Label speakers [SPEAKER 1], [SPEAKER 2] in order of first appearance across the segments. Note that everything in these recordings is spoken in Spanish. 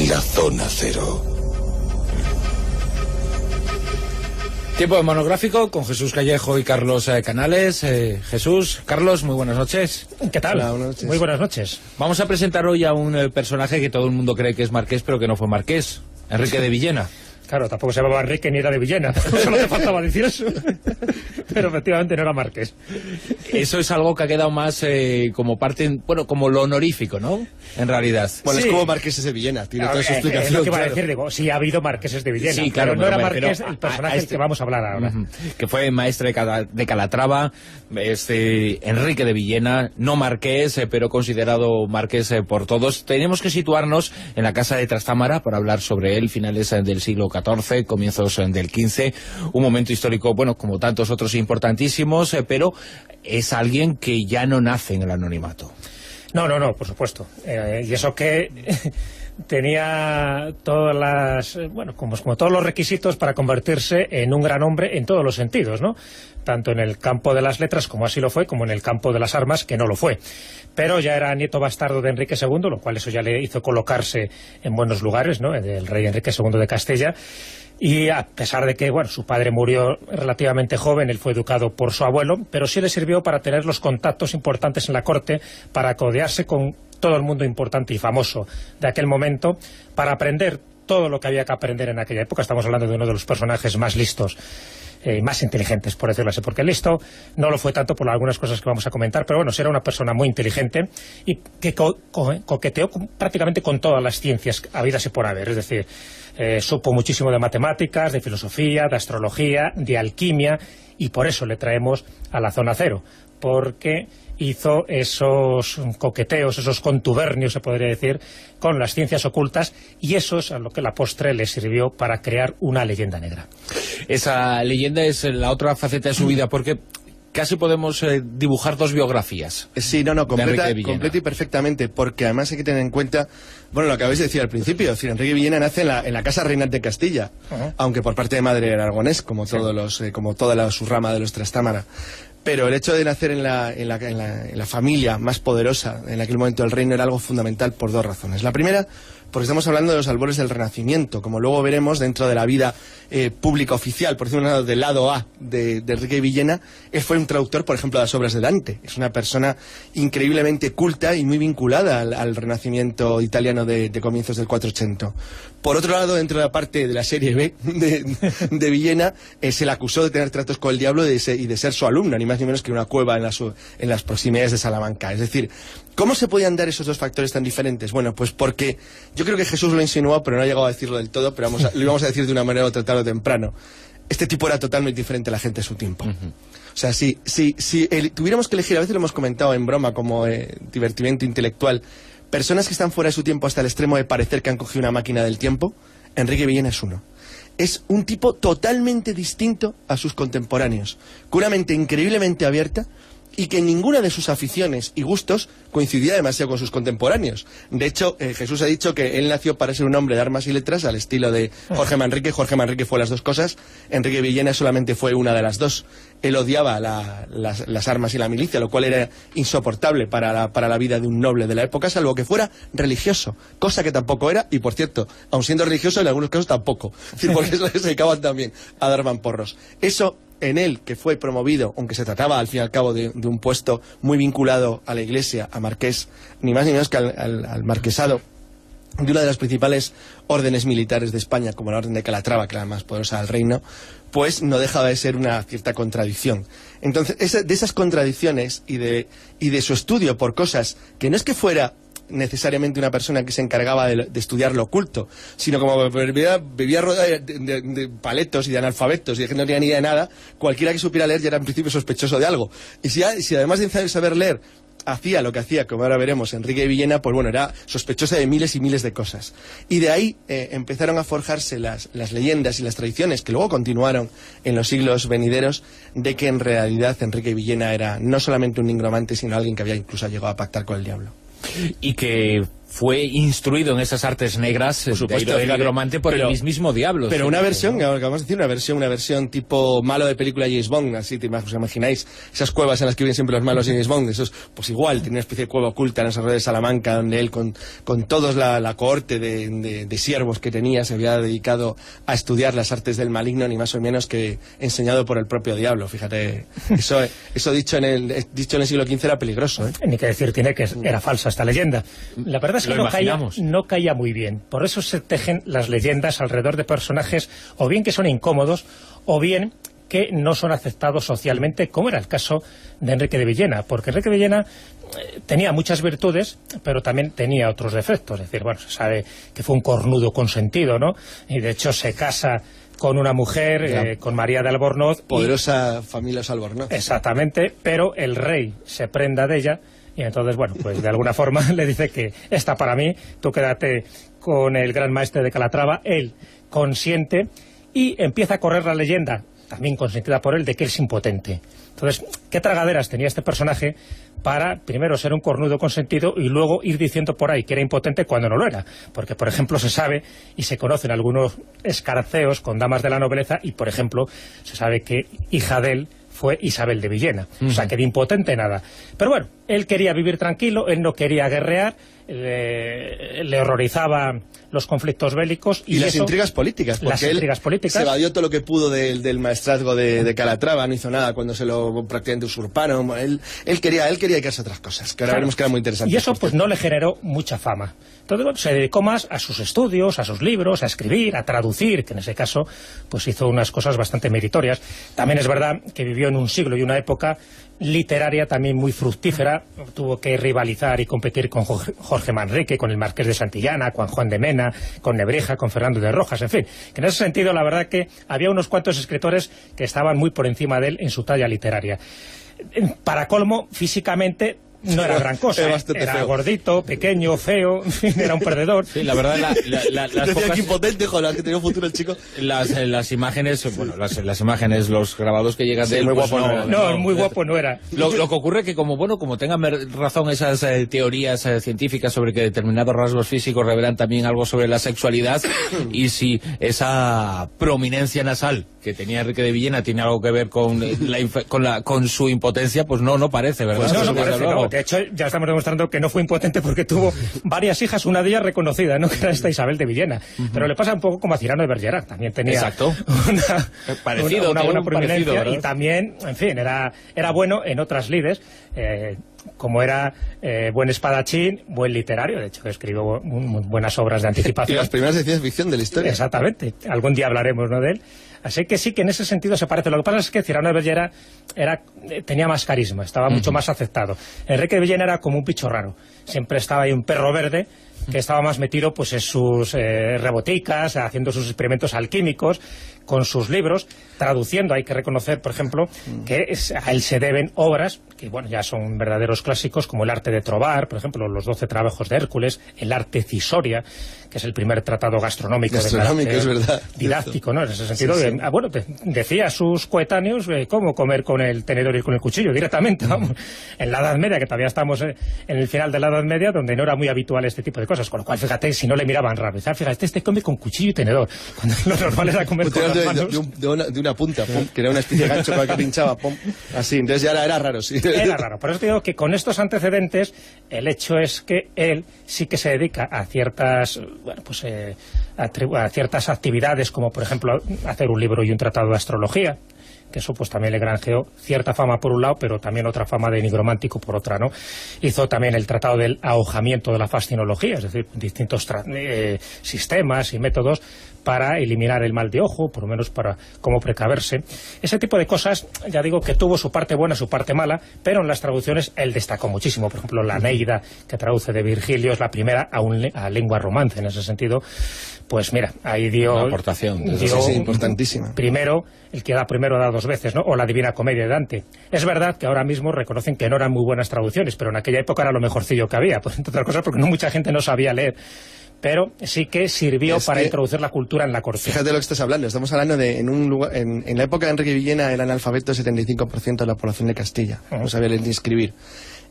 [SPEAKER 1] La Zona Cero.
[SPEAKER 2] Tiempo de monográfico con Jesús Callejo y Carlos Canales. Jesús, Carlos, muy buenas noches.
[SPEAKER 3] ¿Qué tal?
[SPEAKER 4] Hola, buenas noches.
[SPEAKER 3] Muy buenas noches.
[SPEAKER 2] Vamos a presentar hoy a un personaje que todo el mundo cree que es marqués, pero que no fue marqués. Enrique de Villena.
[SPEAKER 3] Claro, tampoco se llamaba Enrique ni era de Villena. Solo te faltaba decir eso. Pero efectivamente no era marqués.
[SPEAKER 2] Eso es algo que ha quedado más como parte, bueno, como lo honorífico, ¿no? En realidad.
[SPEAKER 4] Bueno,
[SPEAKER 3] Sí.
[SPEAKER 4] es como marqueses de Villena, tiene toda su explicación.
[SPEAKER 3] Es lo que iba a
[SPEAKER 4] claro.
[SPEAKER 3] decir, digo, sí ha habido marqueses de Villena,
[SPEAKER 2] Sí, claro,
[SPEAKER 3] pero no era
[SPEAKER 2] pero
[SPEAKER 3] marqués el personaje del que vamos a hablar ahora.
[SPEAKER 2] Que fue maestre de Calatrava, Enrique de Villena, no marqués, pero considerado marqués por todos. Tenemos que situarnos en la casa de Trastámara para hablar sobre él, finales del siglo XIV, comienzos del XV, un momento histórico, bueno, como tantos otros importantísimos, pero es alguien que ya no nace en el anonimato.
[SPEAKER 3] No, por supuesto. Y eso que tenía todas las, bueno, como todos los requisitos para convertirse en un gran hombre en todos los sentidos, ¿no? Tanto en el campo de las letras, como así lo fue, como en el campo de las armas, que no lo fue. Pero ya era nieto bastardo de Enrique II, lo cual eso ya le hizo colocarse en buenos lugares, ¿no? El rey Enrique II de Castilla. Y a pesar de que, bueno, su padre murió relativamente joven, él fue educado por su abuelo, pero sí le sirvió para tener los contactos importantes en la corte, para codearse con todo el mundo importante y famoso de aquel momento, para aprender todo lo que había que aprender en aquella época. Estamos hablando de uno de los personajes más listos y más inteligentes, por decirlo así, porque listo no lo fue tanto por algunas cosas que vamos a comentar, pero bueno, sí era una persona muy inteligente y que coqueteó prácticamente con todas las ciencias habidas y por haber, es decir, supo muchísimo de matemáticas, de filosofía, de astrología, de alquimia, y por eso le traemos a la Zona Cero, porque hizo esos coqueteos, esos contubernios, se podría decir, con las ciencias ocultas, y eso es a lo que la postre le sirvió para crear una leyenda negra.
[SPEAKER 2] Esa leyenda es la otra faceta de su vida, porque casi podemos dibujar dos biografías.
[SPEAKER 4] Sí, completa
[SPEAKER 2] Villena.
[SPEAKER 4] y perfectamente, porque además hay que tener en cuenta, bueno, lo que acabáis de decir al principio, es decir, Enrique Villena nace en la casa reynal de Castilla, aunque por parte de madre era aragonés, como toda su rama de los Trastámara. Pero el hecho de nacer en la familia más poderosa en aquel momento del reino era algo fundamental por dos razones. La primera, porque estamos hablando de los albores del Renacimiento, como luego veremos dentro de la vida pública oficial, por decirlo del lado A de Enrique Villena. Él fue un traductor, por ejemplo, de las obras de Dante. Es una persona increíblemente culta y muy vinculada al Renacimiento italiano de comienzos del 480. Por otro lado, dentro de la parte de la serie B de Villena, se le acusó de tener tratos con el diablo y de ser su alumno, ni más ni menos que una cueva en las proximidades de Salamanca. Es decir, ¿cómo se podían dar esos dos factores tan diferentes? Bueno, pues porque yo creo que Jesús lo insinuó, pero no ha llegado a decirlo del todo, pero lo íbamos a decir de una manera o tratarlo temprano. Este tipo era totalmente diferente a la gente de su tiempo. O sea, si tuviéramos que elegir, a veces lo hemos comentado en broma como divertimento intelectual, personas que están fuera de su tiempo hasta el extremo de parecer que han cogido una máquina del tiempo, Enrique Villena es uno. Es un tipo totalmente distinto a sus contemporáneos, con una mente increíblemente abierta y que ninguna de sus aficiones y gustos coincidía demasiado con sus contemporáneos. De hecho, Jesús ha dicho que él nació para ser un hombre de armas y letras al estilo de Jorge Manrique. Jorge Manrique fue las dos cosas, Enrique Villena solamente fue una de las dos. Él odiaba las armas y la milicia, lo cual era insoportable para la vida de un noble de la época, salvo que fuera religioso, cosa que tampoco era, y por cierto, aun siendo religioso, en algunos casos tampoco, es decir, porque se dedicaban también a dar mamporros. Eso, en él, que fue promovido, aunque se trataba al fin y al cabo de un puesto muy vinculado a la iglesia, a marqués, ni más ni menos que al marquesado de una de las principales órdenes militares de España, como la Orden de Calatrava, que era la más poderosa del reino, pues no dejaba de ser una cierta contradicción. Entonces, de esas contradicciones y de su estudio por cosas que no es que fuera necesariamente una persona que se encargaba de estudiar lo oculto, sino como vivía rodeada de paletos y de analfabetos y de que no tenía ni idea de nada, cualquiera que supiera leer ya era en principio sospechoso de algo. Y si además de saber leer hacía lo que hacía, como ahora veremos, Enrique de Villena, pues bueno, era sospechosa de miles y miles de cosas. Y de ahí empezaron a forjarse las leyendas y las tradiciones que luego continuaron en los siglos venideros de que en realidad Enrique de Villena era no solamente un nigromante, sino alguien que había incluso llegado a pactar con el diablo.
[SPEAKER 2] Y que fue instruido en esas artes negras, por supuesto, de nigromante por el mismo diablo.
[SPEAKER 4] Pero una versión, vamos a decir, una versión tipo malo de película James Bond, así os imagináis, esas cuevas en las que viven siempre los malos de James Bond, esos, pues igual, tiene una especie de cueva oculta en esa red de Salamanca, donde él, con todos la cohorte de siervos que tenía, se había dedicado a estudiar las artes del maligno, ni más o menos que enseñado por el propio diablo. Fíjate, eso dicho en el siglo XV era peligroso, ¿eh?
[SPEAKER 3] Ni que decir tiene que era falsa esta leyenda. La verdad es que no caía muy bien. Por eso se tejen las leyendas alrededor de personajes o bien que son incómodos o bien que no son aceptados socialmente, como era el caso de Enrique de Villena, porque Enrique de Villena tenía muchas virtudes, pero también tenía otros defectos. Es decir, bueno, se sabe que fue un cornudo consentido, ¿no? Y de hecho se casa con una mujer, con María de Albornoz.
[SPEAKER 4] Poderosa familia Albornoz.
[SPEAKER 3] Exactamente, pero el rey se prenda de ella. Y entonces, bueno, pues de alguna forma le dice que esta para mí, tú quédate con el gran maestre de Calatrava. Él consiente y empieza a correr la leyenda, también consentida por él, de que él es impotente. Entonces, ¿qué tragaderas tenía este personaje para, primero, ser un cornudo consentido y luego ir diciendo por ahí que era impotente cuando no lo era? Porque, por ejemplo, se sabe y se conocen algunos escarceos con damas de la nobleza y, por ejemplo, se sabe que hija de él fue Isabel de Villena, o sea que de impotente nada. Pero bueno, él quería vivir tranquilo, él no quería guerrear, le horrorizaban los conflictos bélicos
[SPEAKER 4] y las intrigas políticas, porque él se evadió todo lo que pudo del maestrazgo de Calatrava, no hizo nada cuando se lo prácticamente usurparon. Él quería dedicarse a otras cosas, que ahora veremos que era muy interesante.
[SPEAKER 3] Y eso pues no le generó mucha fama. Entonces, bueno, se dedicó más a sus estudios, a sus libros, a escribir, a traducir, que en ese caso pues hizo unas cosas bastante meritorias. También es verdad que vivió en un siglo y una época literaria también muy fructífera. Tuvo que rivalizar y competir con Jorge Manrique, con el Marqués de Santillana, con Juan de Mena, con Nebrija, con Fernando de Rojas, en fin. Que en ese sentido, la verdad que había unos cuantos escritores que estaban muy por encima de él en su talla literaria. Para colmo, físicamente no era gran cosa, era
[SPEAKER 4] feo.
[SPEAKER 3] Gordito, pequeño, feo, en fin, era un perdedor.
[SPEAKER 2] Sí, la verdad, las
[SPEAKER 4] decía
[SPEAKER 2] pocas...
[SPEAKER 4] que impotente, joder, que tenía un futuro el chico.
[SPEAKER 2] Las imágenes, bueno, las imágenes, los grabados que llegan de él,
[SPEAKER 4] muy
[SPEAKER 2] pues
[SPEAKER 4] guapo
[SPEAKER 3] muy guapo no era.
[SPEAKER 2] Lo que ocurre es que como tengan razón esas teorías científicas sobre que determinados rasgos físicos revelan también algo sobre la sexualidad, y si esa prominencia nasal que tenía Enrique de Villena tiene algo que ver con su impotencia, pues no parece, ¿verdad?
[SPEAKER 3] Pues no parece, no. De hecho, ya estamos demostrando que no fue impotente porque tuvo varias hijas, una de ellas reconocida, ¿no? Que era esta Isabel de Villena. Pero le pasa un poco como a Cirano de Bergerac, también tenía una buena prominencia y también, en fin, era bueno en otras lides, como era buen espadachín, buen literario, de hecho escribió buenas obras de anticipación.
[SPEAKER 4] Y las primeras de ciencia ficción de la historia.
[SPEAKER 3] Exactamente, algún día hablaremos, ¿no?, de él. Así que sí, que en ese sentido se parece. Lo que pasa es que Cirano de Bergerac tenía más carisma, estaba mucho más aceptado. Enrique de Villena era como un bicho raro. Siempre estaba ahí un perro verde que estaba más metido pues en sus reboticas, haciendo sus experimentos alquímicos, con sus libros, traduciendo. Hay que reconocer, por ejemplo, que a él se deben obras que, bueno, ya son verdaderos clásicos, como el arte de trobar, por ejemplo, los 12 trabajos de Hércules, el arte Cisoria, que es el primer tratado gastronómico
[SPEAKER 4] es verdad,
[SPEAKER 3] didáctico, ¿no? En ese sentido, sí. Bueno, decía a sus coetáneos cómo comer con el tenedor y con el cuchillo directamente, vamos. En la Edad Media, que todavía estamos en el final de la Edad Media, donde no era muy habitual este tipo de cosas, con lo cual, fíjate, si no le miraban raro, fíjate, este come con cuchillo y tenedor, cuando lo normal era comer con las manos.
[SPEAKER 4] De una punta, pum, que era una especie de gancho con el que pinchaba, pum, así, entonces ya era raro, sí.
[SPEAKER 3] Era raro, por eso te digo que con estos antecedentes, el hecho es que él sí que se dedica a ciertas, bueno, pues a ciertas actividades, como por ejemplo hacer un libro y un tratado de astrología, que eso pues también le granjeó cierta fama por un lado, pero también otra fama de nigromántico por otra, ¿no? Hizo también el tratado del ahojamiento de la fascinología, es decir, distintos sistemas y métodos para eliminar el mal de ojo, por lo menos para cómo precaverse. Ese tipo de cosas, ya digo, que tuvo su parte buena, su parte mala, pero en las traducciones él destacó muchísimo. Por ejemplo, la Neida, que traduce de Virgilio, es la primera a lengua romance. En ese sentido, pues mira, ahí dio...
[SPEAKER 2] Una aportación.
[SPEAKER 4] Sí, importantísima.
[SPEAKER 3] Primero, el que da primero da dos veces, ¿no? O la Divina Comedia de Dante. Es verdad que ahora mismo reconocen que no eran muy buenas traducciones, pero en aquella época era lo mejorcillo que había, pues, entre otras cosas porque no mucha gente no sabía leer. Pero sí que sirvió para introducir la cultura en la corte.
[SPEAKER 4] Fíjate lo que estás hablando. Estamos hablando de en la época de Enrique Villena era analfabeto el 75% de la población de Castilla. No sabía leer ni escribir.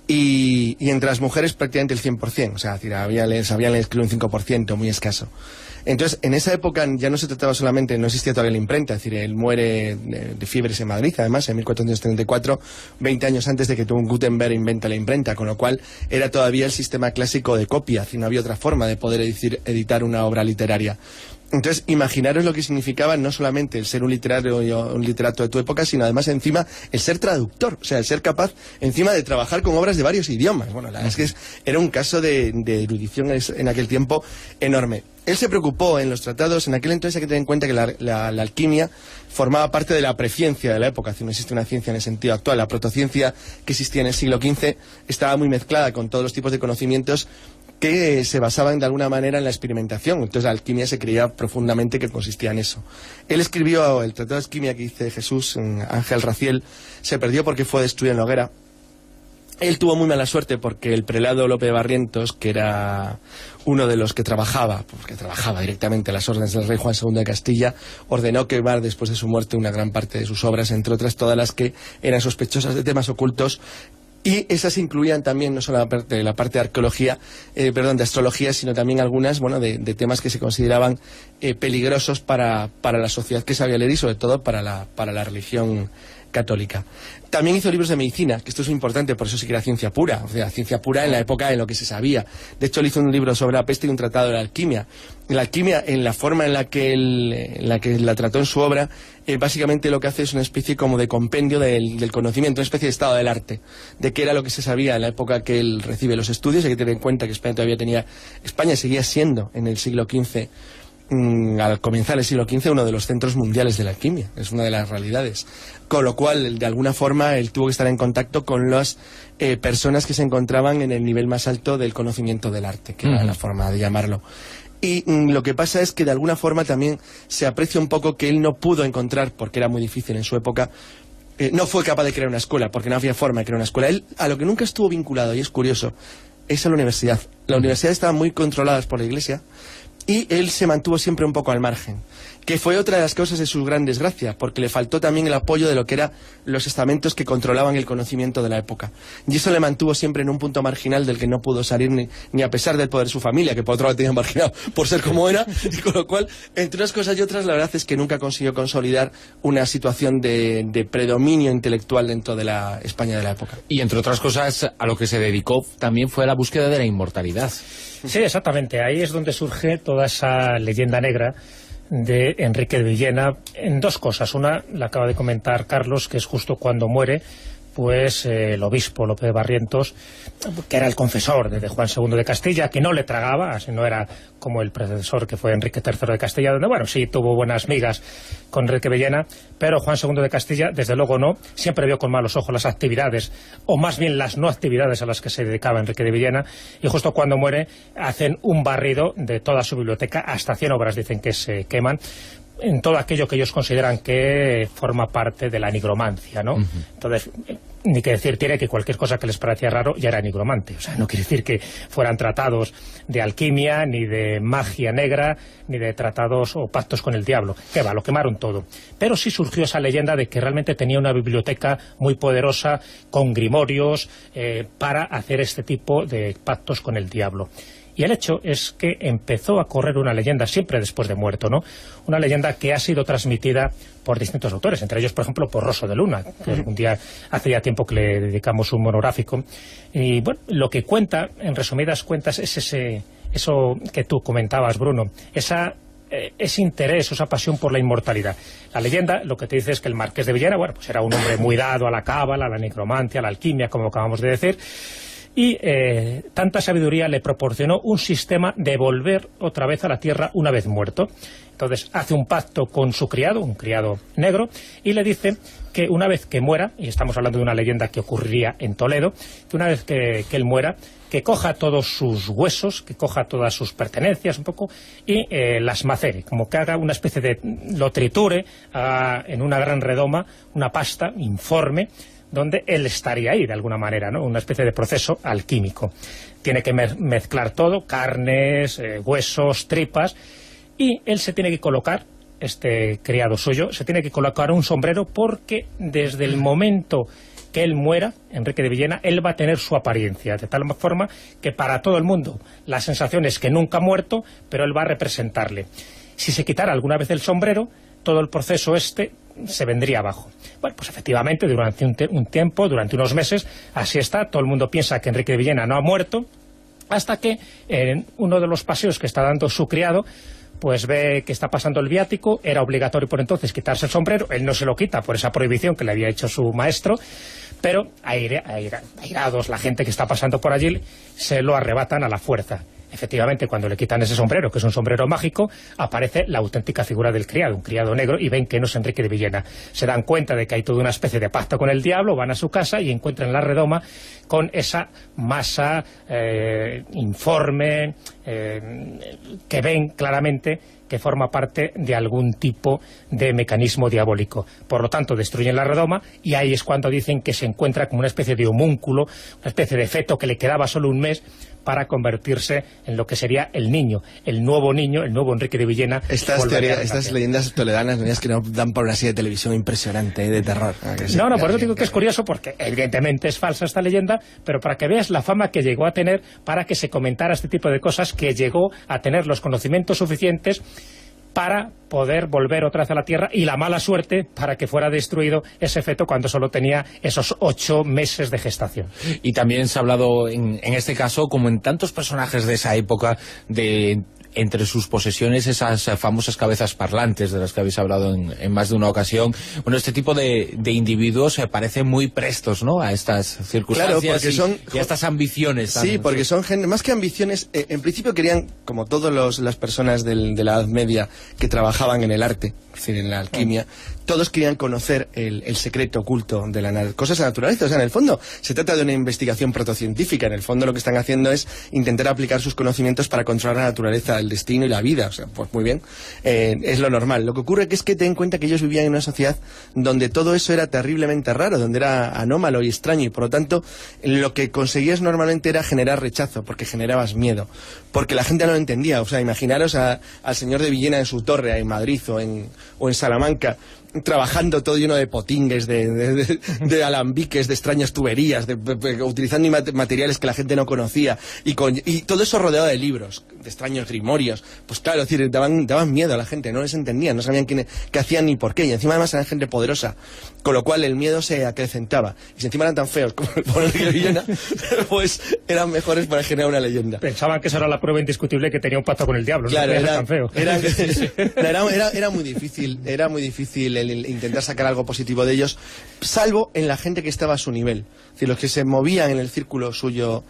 [SPEAKER 4] y entre las mujeres prácticamente el 100%, o sea, les habían escrito un 5%, muy escaso. Entonces, en esa época ya no se trataba solamente, no existía todavía la imprenta, es decir, él muere de fiebres en Madrid, además, en 1434, 20 años antes de que Gutenberg inventa la imprenta, con lo cual era todavía el sistema clásico de copia, no había otra forma de poder editar una obra literaria. Entonces, imaginaros lo que significaba no solamente el ser un literato de tu época, sino además encima el ser traductor, o sea, el ser capaz encima de trabajar con obras de varios idiomas. Bueno, la verdad es que era un caso de erudición en aquel tiempo enorme. Él se preocupó en los tratados, en aquel entonces hay que tener en cuenta que la alquimia formaba parte de la preciencia de la época, no existe una ciencia en el sentido actual. La protociencia que existía en el siglo XV estaba muy mezclada con todos los tipos de conocimientos que se basaban de alguna manera en la experimentación. Entonces la alquimia se creía profundamente que consistía en eso. Él escribió el tratado de alquimia que dice Jesús, Ángel Raciel, se perdió porque fue destruido en la hoguera. Él tuvo muy mala suerte porque el prelado Lope de Barrientos, que era uno de los que trabajaba, porque trabajaba directamente a las órdenes del rey Juan II de Castilla, ordenó quemar después de su muerte una gran parte de sus obras, entre otras todas las que eran sospechosas de temas ocultos. Y esas incluían también no solo la parte de arqueología, de astrología, sino también algunas, de temas que se consideraban peligrosos para la sociedad que sabía leer y sobre todo para la religión católica. También hizo libros de medicina, que esto es muy importante, por eso sí que era ciencia pura, o sea, ciencia pura en la época en lo que se sabía. De hecho, él hizo un libro sobre la peste y un tratado de la alquimia. La alquimia, en la forma en la que la trató en su obra, básicamente lo que hace es una especie como de compendio del conocimiento, una especie de estado del arte, de qué era lo que se sabía en la época que él recibe los estudios. Hay que tener en cuenta que España seguía siendo en el siglo XV, al comenzar el siglo XV, uno de los centros mundiales de la alquimia, es una de las realidades, con lo cual de alguna forma él tuvo que estar en contacto con las personas que se encontraban en el nivel más alto del conocimiento del arte, que era la forma de llamarlo. Y lo que pasa es que de alguna forma también se aprecia un poco que él no pudo encontrar, porque era muy difícil en su época, no fue capaz de crear una escuela, porque no había forma de crear una escuela. Él a lo que nunca estuvo vinculado, y es curioso, es a la universidad. La universidad estaba muy controlada por la Iglesia, y él se mantuvo siempre un poco al margen, que fue otra de las causas de su gran desgracia, porque le faltó también el apoyo de lo que eran los estamentos que controlaban el conocimiento de la época. Y eso le mantuvo siempre en un punto marginal del que no pudo salir ni a pesar del poder de su familia, que por otro lado tenía marginado por ser como era, y con lo cual, entre unas cosas y otras, la verdad es que nunca consiguió consolidar una situación de predominio intelectual dentro de la España de la época.
[SPEAKER 2] Y entre otras cosas, a lo que se dedicó también fue a la búsqueda de la inmortalidad.
[SPEAKER 3] Sí, exactamente. Ahí es donde surge toda esa leyenda negra de Enrique de Villena en dos cosas. Una, la acaba de comentar Carlos, que es justo cuando muere, pues el obispo Lope de Barrientos, que era el confesor de Juan II de Castilla, que no le tragaba, así no era como el predecesor que fue Enrique III de Castilla, donde, bueno, sí tuvo buenas migas con Enrique Villena, pero Juan II de Castilla, desde luego no, siempre vio con malos ojos las actividades, o más bien las no actividades a las que se dedicaba Enrique de Villena, y justo cuando muere hacen un barrido de toda su biblioteca, hasta 100 obras dicen que se queman, en todo aquello que ellos consideran que forma parte de la nigromancia, ¿no? Entonces, ni que decir tiene que cualquier cosa que les parecía raro ya era nigromante. O sea, no quiere decir que fueran tratados de alquimia, ni de magia negra, ni de tratados o pactos con el diablo. Que va, lo quemaron todo. Pero sí surgió esa leyenda de que realmente tenía una biblioteca muy poderosa, con grimorios, para hacer este tipo de pactos con el diablo. Y el hecho es que empezó a correr una leyenda, siempre después de muerto, ¿no? Una leyenda que ha sido transmitida por distintos autores, entre ellos, por ejemplo, por Rosso de Luna, que un día, hace ya tiempo que le dedicamos un monográfico. Y bueno, lo que cuenta, en resumidas cuentas, es eso que tú comentabas, Bruno, ese interés, esa pasión por la inmortalidad. La leyenda lo que te dice es que el marqués de Villena, bueno, pues era un hombre muy dado a la cábala, a la necromancia, a la alquimia, como acabamos de decir, y tanta sabiduría le proporcionó un sistema de volver otra vez a la tierra una vez muerto. Entonces hace un pacto con su criado, un criado negro, y le dice que una vez que muera, y estamos hablando de una leyenda que ocurriría en Toledo, que una vez que él muera, que coja todos sus huesos, que coja todas sus pertenencias un poco, y las macere, como que haga una especie de, lo triture en una gran redoma, una pasta informe, donde él estaría ahí de alguna manera, ¿no? Una especie de proceso alquímico. Tiene que mezclar todo, carnes, huesos, tripas, y él se tiene que colocar, este criado suyo, se tiene que colocar un sombrero porque desde el momento que él muera, Enrique de Villena, él va a tener su apariencia, de tal forma que para todo el mundo la sensación es que nunca ha muerto, pero él va a representarle. Si se quitara alguna vez el sombrero, todo el proceso se vendría abajo. Bueno, pues efectivamente, durante un tiempo, durante unos meses, así está, todo el mundo piensa que Enrique de Villena no ha muerto, hasta que en uno de los paseos que está dando su criado, pues ve que está pasando el viático, era obligatorio por entonces quitarse el sombrero, él no se lo quita por esa prohibición que le había hecho su maestro, pero airados, la gente que está pasando por allí, se lo arrebatan a la fuerza. Efectivamente, cuando le quitan ese sombrero, que es un sombrero mágico, aparece la auténtica figura del criado, un criado negro, y ven que no es Enrique de Villena. Se dan cuenta de que hay toda una especie de pacto con el diablo, van a su casa y encuentran la redoma con esa masa informe, que ven claramente que forma parte de algún tipo de mecanismo diabólico. Por lo tanto, destruyen la redoma y ahí es cuando dicen que se encuentra como una especie de homúnculo, una especie de feto que le quedaba solo un mes para convertirse en lo que sería el niño, el nuevo Enrique de Villena.
[SPEAKER 4] Estas leyendas toledanas que nos dan por una serie de televisión impresionante, de terror.
[SPEAKER 3] No, por eso digo que es curioso, porque evidentemente es falsa esta leyenda, pero para que veas la fama que llegó a tener para que se comentara este tipo de cosas, que llegó a tener los conocimientos suficientes para poder volver otra vez a la Tierra, y la mala suerte para que fuera destruido ese feto cuando solo tenía esos 8 meses de gestación.
[SPEAKER 2] Y también se ha hablado en este caso, como en tantos personajes de esa época, de entre sus posesiones esas famosas cabezas parlantes de las que habéis hablado en más de una ocasión. Bueno, este tipo de individuos parecen muy prestos, ¿no?, a estas circunstancias, claro, porque y a estas ambiciones.
[SPEAKER 4] Sí, porque son más que ambiciones, en principio querían, como todas las personas de la Edad Media que trabajaban en el arte, es decir, en la alquimia, todos querían conocer el secreto oculto de las cosas de la naturaleza. O sea, en el fondo se trata de una investigación protocientífica. En el fondo lo que están haciendo es intentar aplicar sus conocimientos para controlar la naturaleza, el destino y la vida. O sea, pues muy bien, es lo normal. Lo que ocurre es que ten en cuenta que ellos vivían en una sociedad donde todo eso era terriblemente raro, donde era anómalo y extraño, y por lo tanto lo que conseguías normalmente era generar rechazo, porque generabas miedo, porque la gente no lo entendía. O sea, imaginaros al señor de Villena en su torre en Madrid o en Salamanca, trabajando todo lleno de potingues, de alambiques, de extrañas tuberías, utilizando materiales que la gente no conocía, y todo eso rodeado de libros, de extraños grimorios. Pues claro, es decir, daban miedo a la gente, no les entendían, no sabían qué hacían ni por qué, y encima además eran gente poderosa, con lo cual el miedo se acrecentaba. Y si encima eran tan feos como el pobre de Villena, pues eran mejores para generar una leyenda.
[SPEAKER 3] Pensaban que esa era la prueba indiscutible que tenía un pacto con el diablo,
[SPEAKER 4] claro,
[SPEAKER 3] no era tan feo.
[SPEAKER 4] Era muy difícil el intentar sacar algo positivo de ellos, salvo en la gente que estaba a su nivel. Es decir, los que se movían en el círculo suyo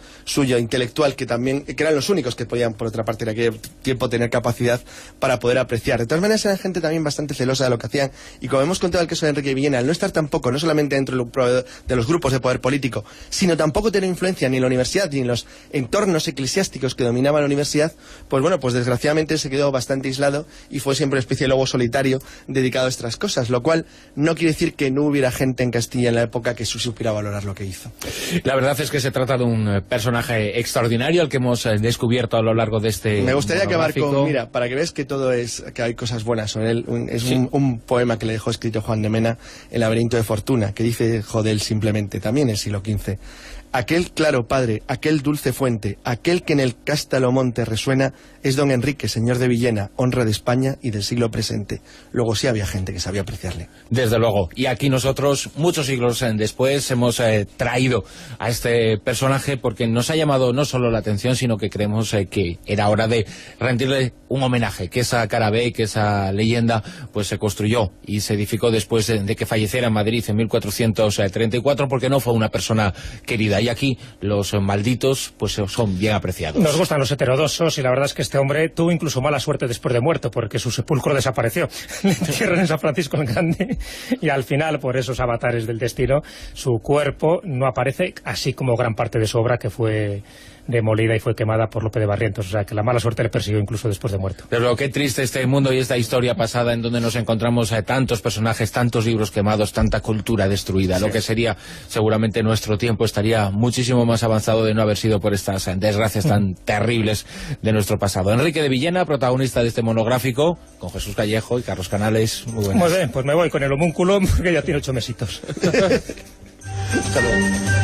[SPEAKER 4] intelectual, que eran los únicos que podían, por otra parte, en aquel tiempo tener capacidad para poder apreciar. De todas maneras, eran gente también bastante celosa de lo que hacían, y como hemos contado el caso de Enrique de Villena, al no estar tampoco, no solamente dentro de los grupos de poder político, sino tampoco tener influencia ni en la universidad ni en los entornos eclesiásticos que dominaban la universidad, pues bueno, pues desgraciadamente se quedó bastante aislado y fue siempre una especie de lobo solitario dedicado a estas cosas, lo cual no quiere decir que no hubiera gente en Castilla en la época que supiera valorar lo que hizo.
[SPEAKER 2] La verdad es que se trata de un personaje extraordinario al que hemos descubierto a lo largo de este
[SPEAKER 4] Me gustaría acabar con, mira, para que veas que que hay cosas buenas sobre él, un poema que le dejó escrito Juan de Mena, El laberinto de fortuna, que dice Jodel simplemente, también es siglo XV. Aquel claro padre, aquel dulce fuente, aquel que en el cástalo monte resuena, es don Enrique, señor de Villena, honra de España y del siglo presente. Luego sí había gente que sabía apreciarle.
[SPEAKER 2] Desde luego. Y aquí nosotros, muchos siglos después, hemos traído a este personaje porque nos ha llamado no solo la atención, sino que creemos que era hora de rendirle un homenaje, que esa cara B, que esa leyenda, pues se construyó y se edificó después de que falleciera en Madrid en 1434, porque no fue una persona querida. Y aquí los malditos pues son bien apreciados.
[SPEAKER 3] Nos gustan los heterodoxos, y la verdad es que este hombre tuvo incluso mala suerte después de muerto, porque su sepulcro desapareció. Le entierran en San Francisco el Grande y al final, por esos avatares del destino, su cuerpo no aparece, así como gran parte de su obra, que fue demolida y fue quemada por Lope de Barrientos. O sea, que la mala suerte le persiguió incluso después de muerto.
[SPEAKER 2] Pero qué triste este mundo y esta historia pasada en donde nos encontramos a tantos personajes, tantos libros quemados, tanta cultura destruida. Sí. Lo que sería seguramente nuestro tiempo estaría muchísimo más avanzado de no haber sido por estas desgracias tan terribles de nuestro pasado. Enrique de Villena, protagonista de este monográfico, con Jesús Callejo y Carlos Canales. Muy buenas.
[SPEAKER 3] Muy bien, pues me voy con el homúnculo, que ya tiene 8 mesitos.
[SPEAKER 4] Hasta luego.